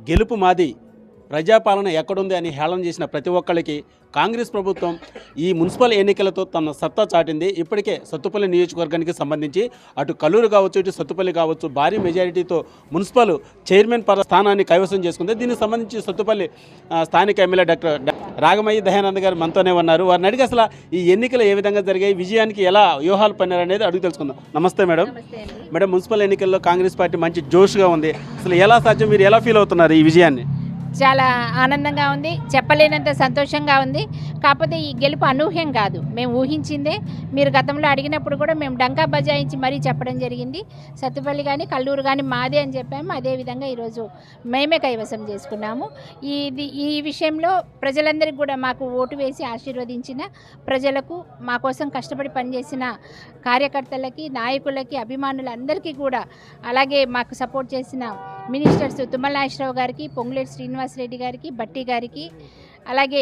గెలుపు మాది, ప్రజాపాలన ఎక్కడుంది అని హేళన చేసిన ప్రతి ఒక్కరికి కాంగ్రెస్ ప్రభుత్వం ఈ మున్సిపల్ ఎన్నికలతో తన సత్తా చాటింది. ఇప్పటికే సత్తుపల్లి నియోజకవర్గానికి సంబంధించి అటు కల్లూరు కావచ్చు, ఇటు సత్తుపల్లి కావచ్చు, భారీ మెజారిటీతో మున్సిపల్ చైర్మన్ స్థానాన్ని కైవసం చేసుకుంది. దీనికి సంబంధించి సత్తుపల్లి స్థానిక ఎమ్మెల్యే డాక్టర్ రాగమయ్య దయానంద్ గారు మనతోనే ఉన్నారు. వారిని అడిగి అసలు ఈ ఎన్నికలు ఏ విధంగా జరిగాయి, విజయానికి ఎలా వ్యూహాలు పన్నారు అనేది అడుగు తెలుసుకుందాం. నమస్తే మేడం. మేడం, మున్సిపల్ ఎన్నికల్లో కాంగ్రెస్ పార్టీ మంచి జోష్గా ఉంది. అసలు ఎలా సాధ్యం, మీరు ఎలా ఫీల్ అవుతున్నారు ఈ విజయాన్ని? చాలా ఆనందంగా ఉంది, చెప్పలేనంత సంతోషంగా ఉంది. కాకపోతే ఈ గెలుపు అనూహ్యం కాదు, మేము ఊహించిందే. మీరు గతంలో అడిగినప్పుడు కూడా మేము డంకా బజాయించి మరీ చెప్పడం జరిగింది. సత్తుపల్లి కానీ కల్లూరు కానీ మాదే అని చెప్పాము. అదేవిధంగా ఈరోజు మేమే కైవసం చేసుకున్నాము. ఈ విషయంలో ప్రజలందరికీ కూడా మాకు ఓటు వేసి ఆశీర్వదించిన ప్రజలకు, మా కోసం కష్టపడి పనిచేసిన కార్యకర్తలకి, నాయకులకి, అభిమానులందరికీ కూడా, అలాగే మాకు సపోర్ట్ చేసిన మినిస్టర్స్ తుమ్మల నాగేశ్వరరావు గారికి, పొంగులేటి శ్రీనివాసరెడ్డి గారికి, బట్టి గారికి, అలాగే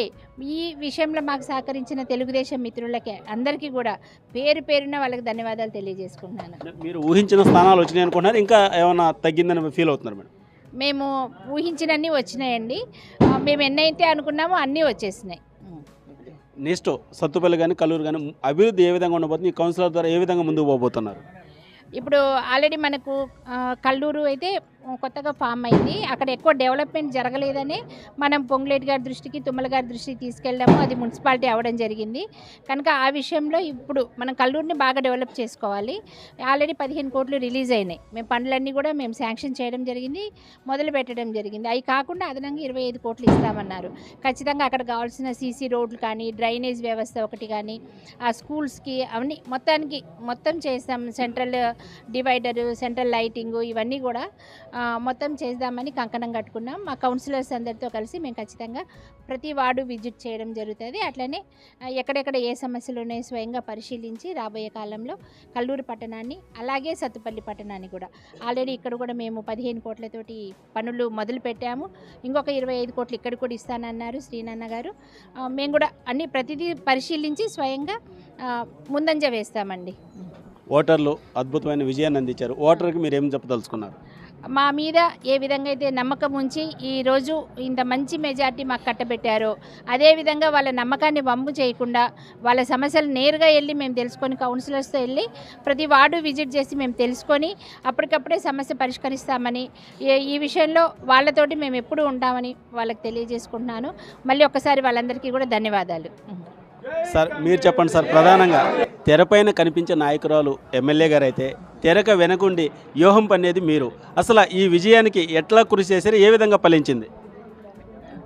ఈ విషయంలో మాకు సహకరించిన తెలుగుదేశం మిత్రులకి అందరికీ కూడా పేరు పేరున వాళ్ళకి ధన్యవాదాలు తెలియజేసుకుంటున్నాను. మీరు ఊహించిన స్థానాలు వచ్చినాయి అనుకుంటున్నారు, ఇంకా ఏమైనా తగ్గిందని ఫీల్ అవుతున్నారు మేడం? మేము ఊహించినన్నీ వచ్చినాయండి. మేము ఎన్నైతే అనుకున్నామో అన్నీ వచ్చేసినాయి. నెక్స్ట్ సత్తుపల్లి కానీ కల్లూరు కానీ అభివృద్ధి ఏ విధంగా ఉండబోతుంది? ఈ కౌన్సిలర్ ద్వారా ఏ విధంగా ముందుకు పోబోతున్నారు? ఇప్పుడు ఆల్రెడీ మనకు కల్లూరు అయితే కొత్తగా ఫామ్ అయింది. అక్కడ ఎక్కువ డెవలప్మెంట్ జరగలేదని మనం పొంగులేటి గారి దృష్టికి, తుమ్మల గారి దృష్టికి తీసుకెళ్ళాము. అది మున్సిపాలిటీ అవ్వడం జరిగింది. కనుక ఆ విషయంలో ఇప్పుడు మనం కల్లూరుని బాగా డెవలప్ చేసుకోవాలి. ఆల్రెడీ 15 కోట్లు రిలీజ్ అయినాయి. మేము పనులన్నీ కూడా మేము శాంక్షన్ చేయడం జరిగింది, మొదలు పెట్టడం జరిగింది. అవి కాకుండా అదనంగా 25 కోట్లు ఇస్తామన్నారు. ఖచ్చితంగా అక్కడ కావాల్సిన సీసీ రోడ్లు కానీ, డ్రైనేజ్ వ్యవస్థ ఒకటి కానీ, ఆ స్కూల్స్కి అవన్నీ మొత్తం చేస్తాం. సెంట్రల్ డివైడరు, సెంట్రల్ లైటింగు, ఇవన్నీ కూడా మొత్తం చేద్దామని కంకణం కట్టుకున్నాం. మా కౌన్సిలర్స్ అందరితో కలిసి మేము ఖచ్చితంగా ప్రతి వార్డు విజిట్ చేయడం జరుగుతుంది. అట్లనే ఎక్కడెక్కడ ఏ సమస్యలు ఉన్నాయో స్వయంగా పరిశీలించి రాబోయే కాలంలో కల్లూరు పట్టణాన్ని, అలాగే సత్తుపల్లి పట్టణాన్ని కూడా ఆల్రెడీ ఇక్కడ కూడా మేము 15 కోట్లతోటి పనులు మొదలు పెట్టాము. ఇంకొక 25 కోట్లు ఇక్కడ కూడా ఇస్తానన్నారు శ్రీనన్న గారు. మేము కూడా ప్రతిదీ పరిశీలించి స్వయంగా ముందంజ వేస్తామండి. ఓటర్లు అద్భుతమైన విజయాన్ని అందించారు. ఓటర్కి మీరు ఏం చెప్పదలుచుకున్నారు? మా మీద ఏ విధంగా అయితే నమ్మకం ఉంచి ఈరోజు ఇంత మంచి మెజార్టీ మాకు కట్టబెట్టారో, అదేవిధంగా వాళ్ళ నమ్మకాన్ని వమ్ము చేయకుండా వాళ్ళ సమస్యలు నేరుగా వెళ్ళి మేము తెలుసుకొని, కౌన్సిలర్స్తో వెళ్ళి ప్రతి వార్డు విజిట్ చేసి మేము తెలుసుకొని అప్పటికప్పుడే సమస్య పరిష్కరిస్తామని, ఈ విషయంలో వాళ్ళతోటి మేము ఎప్పుడూ ఉంటామని వాళ్ళకి తెలియజేసుకుంటున్నాను. మళ్ళీ ఒక్కసారి వాళ్ళందరికీ కూడా ధన్యవాదాలు. సార్, మీరు చెప్పండి సార్. ప్రధానంగా తెరపైన కనిపించే నాయకురాలు ఎమ్మెల్యే గారు అయితే, తెరక వెనకుండి వ్యూహం పనేది మీరు. అసలు ఈ విజయానికి ఎట్లా కృషి చేశారు, ఏ విధంగా ఫలించింది?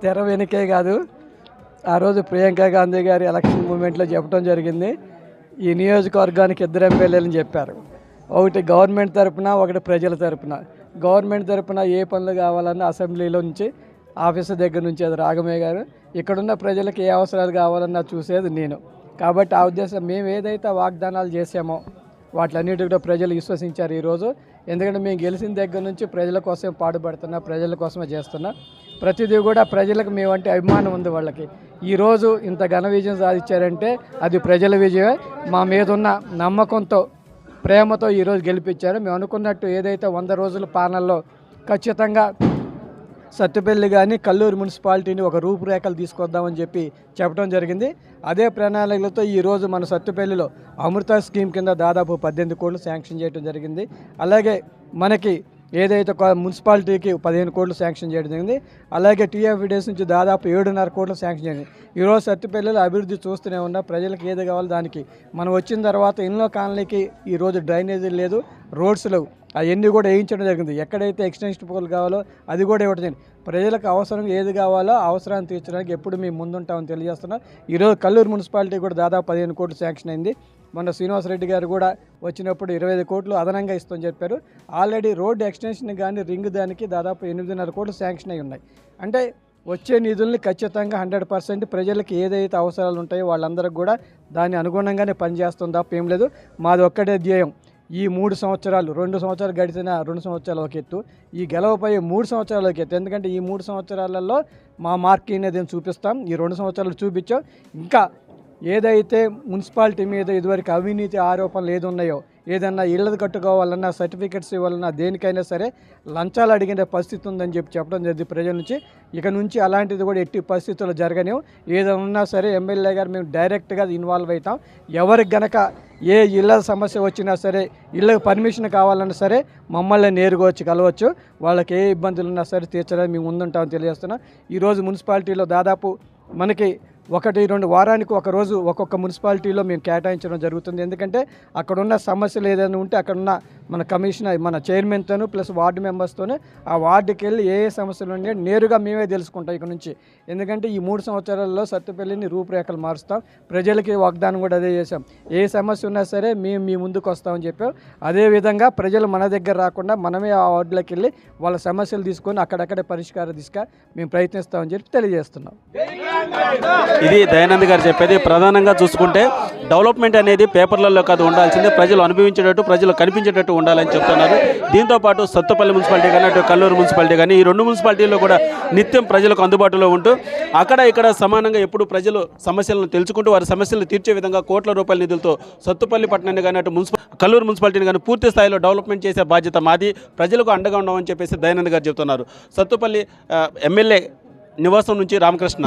తెర వెనకే కాదు, ఆ రోజు ప్రియాంక గాంధీ గారి ఎలక్షన్ మూమెంట్లో చెప్పడం జరిగింది. ఈ నియోజకవర్గానికి 2 ఎమ్మెల్యేలని చెప్పారు. ఒకటి గవర్నమెంట్ తరపున, ఒకటి ప్రజల తరపున. గవర్నమెంట్ తరపున ఏ పనులు కావాలన్నా అసెంబ్లీలో నుంచి, ఆఫీసర్ దగ్గర నుంచి అది రాగమయ్య గారు. ఇక్కడున్న ప్రజలకు ఏ అవసరాలు కావాలన్నా చూసేది నేను. కాబట్టి ఆ ఉద్దేశం, మేము ఏదైతే వాగ్దానాలు చేసామో వాటిలన్నిటి కూడా ప్రజలు విశ్వసించారు ఈరోజు. ఎందుకంటే మేము గెలిచిన దగ్గర నుంచి ప్రజల కోసం పాటుపడుతున్నా, ప్రజల కోసమే చేస్తున్నా. ప్రతిదీ కూడా ప్రజలకు మేమంటే అభిమానం ఉంది వాళ్ళకి. ఈరోజు ఇంత ఘన విజయం సాధించారంటే అది ప్రజల విజయమే. మా మీద ఉన్న నమ్మకంతో, ప్రేమతో ఈరోజు గెలిపించారు. మేము అనుకున్నట్టు ఏదైతే 100 రోజుల పాలనలో ఖచ్చితంగా సత్తుపల్లి కానీ కల్లూరు మున్సిపాలిటీని ఒక రూపురేఖలు తీసుకొద్దామని చెప్పడం జరిగింది. అదే ప్రణాళికలతో ఈరోజు మన సత్తుపల్లిలో అమృత స్కీమ్ కింద దాదాపు 18 కోట్లు శాంక్షన్ చేయడం జరిగింది. అలాగే మనకి ఏదైతే మున్సిపాలిటీకి 15 కోట్లు శాంక్షన్ చేయడం జరిగింది. అలాగే టీఎఫ్డీఎస్ నుంచి దాదాపు 7.5 కోట్లు శాంక్షన్ చేయండి. ఈరోజు సత్తుపల్లిలో అభివృద్ధి చూస్తూనే ఉన్నా. ప్రజలకు ఏది కావాలో దానికి మనం వచ్చిన తర్వాత ఎన్నో కాలనీకి ఈరోజు డ్రైనేజీ లేదు, రోడ్స్ లేవు, అవన్నీ కూడా వేయించడం జరిగింది. ఎక్కడైతే ఎక్స్టెన్షన్ పోల్ కావాలో అది కూడా ఇవ్వడం జరిగింది. ప్రజలకు అవసరం ఏది కావాలో అవసరాన్ని తీర్చడానికి ఎప్పుడు మేము ముందుంటామని తెలియజేస్తున్నాం. ఈరోజు కల్లూరు మున్సిపాలిటీ కూడా దాదాపు 15 కోట్లు శాంక్షన్ అయింది. మొన్న శ్రీనివాసరెడ్డి గారు కూడా వచ్చినప్పుడు 25 కోట్లు అదనంగా ఇస్తామని చెప్పారు. ఆల్రెడీ రోడ్డు ఎక్స్టెన్షన్ కానీ రింగ్ దానికి దాదాపు 8.5 కోట్లు శాంక్షన్ అయి ఉన్నాయి. అంటే వచ్చే నిధుల్ని ఖచ్చితంగా 100% ప్రజలకు ఏదైతే అవసరాలు ఉంటాయో వాళ్ళందరికీ కూడా దాని అనుగుణంగానే పనిచేస్తుంది తప్ప ఏం లేదు. మాది ఒక్కటే ధ్యేయం, ఈ 3 సంవత్సరాలు, 2 సంవత్సరాలు గడిచిన 2 సంవత్సరాలు ఒక ఎత్తు, ఈ గెలవపోయే 3 సంవత్సరాలు ఒక ఎత్తు. ఎందుకంటే ఈ 3 సంవత్సరాలలో మా మార్క్ అనేది చూపిస్తాం. ఈ 2 సంవత్సరాలు చూపించాం. ఇంకా ఏదైతే మున్సిపాలిటీ మీద ఇదివరకు అవినీతి ఆరోపణలు ఏది ఉన్నాయో ఏదన్నా ఇళ్ళది కట్టుకోవాలన్నా సర్టిఫికెట్స్ ఇవ్వాలన్నా దేనికైనా సరే లంచాలు అడిగిన పరిస్థితి ఉందని చెప్పడం జరిగింది ప్రజల నుంచి. ఇక నుంచి అలాంటిది కూడా ఎట్టి పరిస్థితుల్లో జరగనివ్వం. ఏదైనా ఉన్నా సరే ఎమ్మెల్యే గారు మేము డైరెక్ట్గా ఇన్వాల్వ్ అవుతాం. ఎవరికి గనక ఏ ఇళ్ళ సమస్య వచ్చినా సరే, ఇళ్ళకి పర్మిషన్ కావాలన్నా సరే మమ్మల్ని నేరుగా వచ్చి కలవచ్చు. వాళ్ళకి ఏ ఇబ్బందులు ఉన్నా సరే తీర్చడానికి మేము ముందుంటామని తెలియజేస్తున్నాం. ఈరోజు మున్సిపాలిటీలో దాదాపు మనకి 1-2 వారానికి ఒక రోజు ఒక్కొక్క మున్సిపాలిటీలో మేము కేటాయించడం జరుగుతుంది. ఎందుకంటే అక్కడున్న సమస్యలు ఏదైనా ఉంటే అక్కడున్న మన కమిషనర్, మన చైర్మన్తోనూ ప్లస్ వార్డు మెంబర్స్తోనే ఆ వార్డుకి వెళ్ళి ఏ సమస్యలు ఉన్నాయో నేరుగా మేమే తెలుసుకుంటాం ఇక్కడ నుంచి. ఎందుకంటే ఈ 3 సంవత్సరాల్లో సత్తుపల్లిని రూపురేఖలు మారుస్తాం. ప్రజలకి వాగ్దానం కూడా అదే చేసాం. ఏ సమస్య ఉన్నా సరే మేము మీ ముందుకు వస్తామని చెప్పాం. అదేవిధంగా ప్రజలు మన దగ్గర రాకుండా మనమే ఆ వార్డులోకి వెళ్ళి వాళ్ళ సమస్యలు తీసుకొని అక్కడక్కడే పరిష్కారం మేము ప్రయత్నిస్తామని చెప్పి తెలియజేస్తున్నాం. ఇది దయానంద్ గారు చెప్పేది. ప్రధానంగా చూసుకుంటే డెవలప్మెంట్ అనేది పేపర్లలో కాదు ఉండాల్సిందే, ప్రజలు అనుభవించేటట్టు, ప్రజలు కనిపించేటట్టు ఉండాలని చెప్తున్నారు. దీంతోపాటు సత్తుపల్లి మున్సిపాలిటీ కానీ అటు కల్లూరు మున్సిపాలిటీ కానీ ఈ 2 మున్సిపాలిటీల్లో కూడా నిత్యం ప్రజలకు అందుబాటులో ఉంటూ అక్కడ ఇక్కడ సమానంగా ఎప్పుడు ప్రజలు సమస్యలను తెలుసుకుంటూ వారి సమస్యలను తీర్చే విధంగా కోట్ల రూపాయల నిధులతో సత్తుపల్లి పట్టణాన్ని కానీ అటు కల్లూరు మున్సిపాలిటీని కానీ పూర్తి స్థాయిలో డెవలప్మెంట్ చేసే బాధ్యత మాది, ప్రజలకు అండగా ఉండమని చెప్పేసి దయానంద్ గారు చెప్తున్నారు. సత్తుపల్లి ఎమ్మెల్యే నివాసం నుంచి రామకృష్ణ.